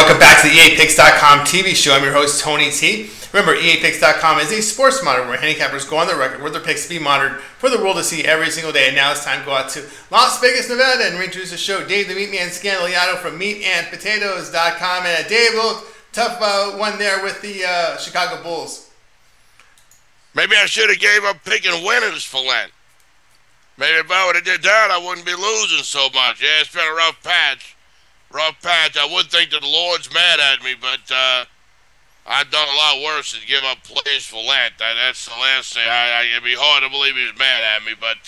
welcome back to the EAPicks.com TV show. I'm your host, Tony T. Remember, EAPicks.com is a sports monitor where handicappers go on the record with their picks to be monitored for the world to see every single day. And now it's time to go out to Las Vegas, Nevada and reintroduce the show. Dave the Meatman Scandaliato from meatandpotatoes.com. And Dave, a little tough one there with the Chicago Bulls. Maybe I should have gave up picking winners for Lent. Maybe if I would have did that, I wouldn't be losing so much. Yeah, it's been a rough patch. I would think that the Lord's mad at me, but I've done a lot worse than give up plays for Lent. That's the last thing. It'd be hard to believe he's mad at me. But,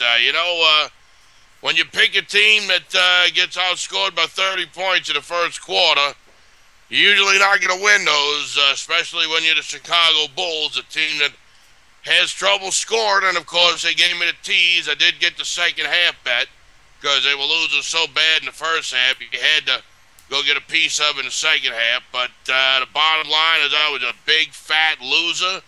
when you pick a team that gets outscored by 30 points in the first quarter, you're usually not going to win those, especially when you're the Chicago Bulls, a team that has trouble scoring. And, of course, they gave me the tease. I did get the second half bet because they were losing so bad in the first half. You had to go get a piece of it in the second half. But the bottom line is I was a big, fat loser.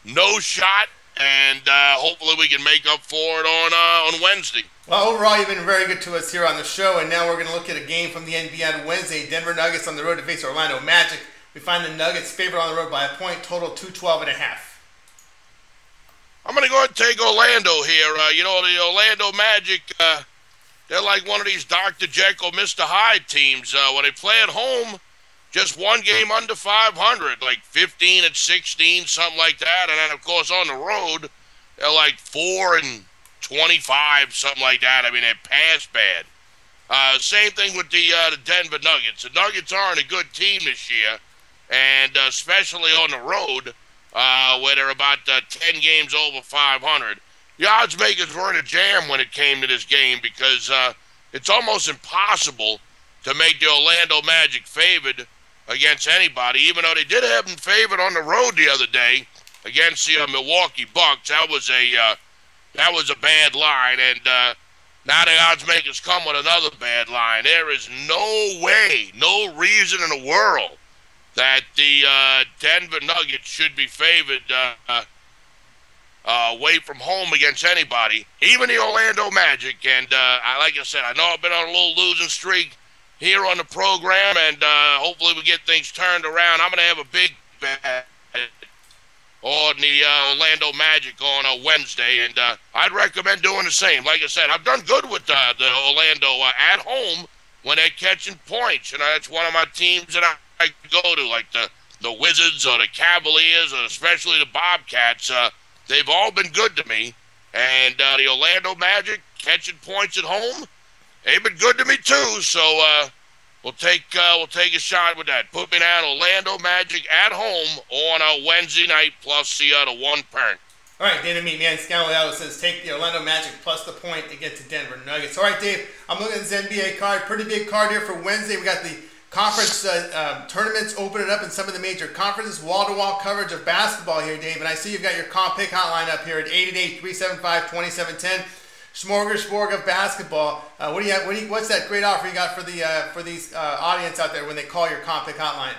No shot. And hopefully we can make up for it on Wednesday. Well, overall, you've been very good to us here on the show. And now we're going to look at a game from the NBA on Wednesday. Denver Nuggets on the road to face Orlando Magic. We find the Nuggets favored on the road by a point, total 212.5. I'm going to go ahead and take Orlando here. The Orlando Magic, they're like one of these Dr. Jekyll, Mr. Hyde teams. When they play at home, just one game under 500, like 15-16, something like that. And then, of course, on the road, they're like 4-25, something like that. I mean, they're past bad. Same thing with the Denver Nuggets. The Nuggets aren't a good team this year, and especially on the road, where they're about 10 games over 500. The odds makers were in a jam when it came to this game because it's almost impossible to make the Orlando Magic favored against anybody, even though they did have them favored on the road the other day against the Milwaukee Bucks. That was a bad line, and now the odds makers come with another bad line. There is no way, no reason in the world that the Denver Nuggets should be favored away from home against anybody, even the Orlando Magic. And like I said, I know I've been on a little losing streak here on the program, and hopefully we get things turned around. I'm going to have a big bet on the Orlando Magic on a Wednesday, and I'd recommend doing the same. Like I said, I've done good with the Orlando at home when they're catching points. That's one of my teams that I go to, like the Wizards or the Cavaliers, or especially the Bobcats. They've all been good to me. And the Orlando Magic catching points at home, they've been good to me too. So we'll take a shot with that. Put me down Orlando Magic at home on a Wednesday night plus the 1 point. All right, Dave the Meatman Scandaliato says take the Orlando Magic plus the point to get to Denver Nuggets. All right, Dave, I'm looking at this NBA card. Pretty big card here for Wednesday. We got the conference tournaments opening up in some of the major conferences. Wall-to-wall coverage of basketball here, Dave. And I see you've got your comp pick hotline up here at 888-375-2710. Smorgasbord of basketball. What's that great offer you got for these audience out there when they call your comp pick hotline?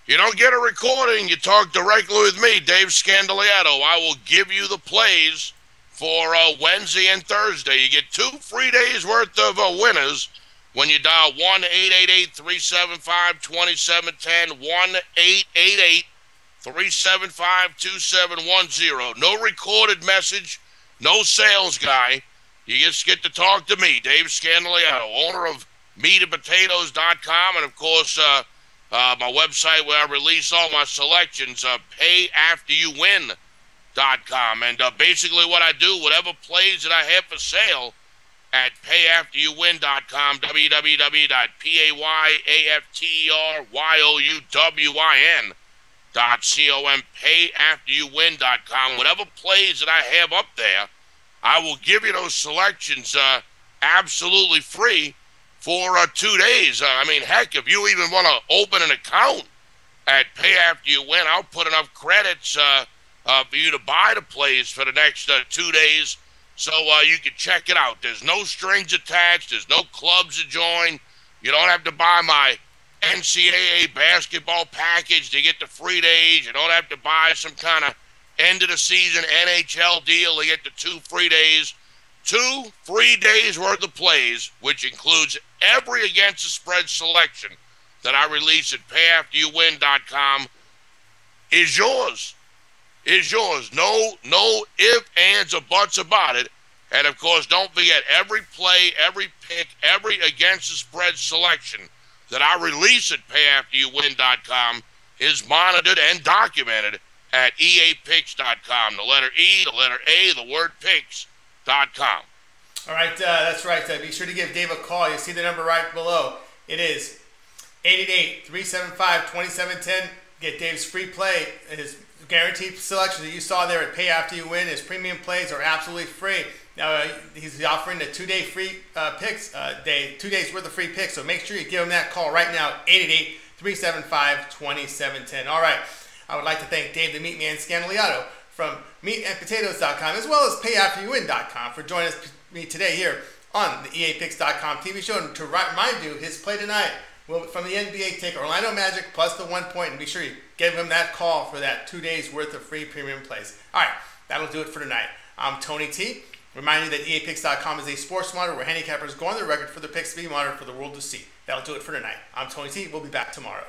You don't get a recording. You talk directly with me, Dave Scandaliato. I will give you the plays for Wednesday and Thursday. You get 2 free days worth of winners when you dial 1-888-375-2710, 1-888-375-2710. No recorded message, no sales guy. You just get to talk to me, Dave Scandaliato, owner of meatandpotatoes.com, and, of course, my website where I release all my selections, payafteryouwin.com. And basically what I do, whatever plays that I have for sale at payafteryouwin.com, www.payafteryouwin.com, payafteryouwin.com. Whatever plays that I have up there, I will give you those selections absolutely free for 2 days. Heck, if you even want to open an account at Pay After You Win, I'll put enough credits for you to buy the plays for the next 2 days so you can check it out. There's no strings attached. There's no clubs to join. You don't have to buy my NCAA basketball package to get the free days. You don't have to buy some kind of end-of-the-season NHL deal to get the 2 free days. 2 free days worth of plays, which includes every against the spread selection that I release at payafteryouwin.com is yours. Is yours. No ifs, ands, or buts about it. And, of course, don't forget, every play, every pick, every against the spread selection that I release at payafteryouwin.com is monitored and documented at eapicks.com. The letter E, the letter A, the word picks.com. All right, that's right. Be sure to give Dave a call. You see the number right below. It is 888-375-2710. Get Dave's free play. His guaranteed selections that you saw there at Pay After You Win. His premium plays are absolutely free. Now, he's offering a 2-day free picks day, 2 days worth of free picks. So make sure you give him that call right now, 888-375-2710. All right. I would like to thank Dave the Meatman Scandaliato from meatandpotatoes.com as well as payafteryouwin.com for joining me today here on the eapicks.com TV show. And to remind you, his play tonight will, from the NBA, take Orlando Magic plus the 1 point, and be sure you give him that call for that 2 days worth of free premium plays. All right, that'll do it for tonight. I'm Tony T. Reminding you that eapicks.com is a sports monitor where handicappers go on the record for the picks to be monitored for the world to see. That'll do it for tonight. I'm Tony T. We'll be back tomorrow.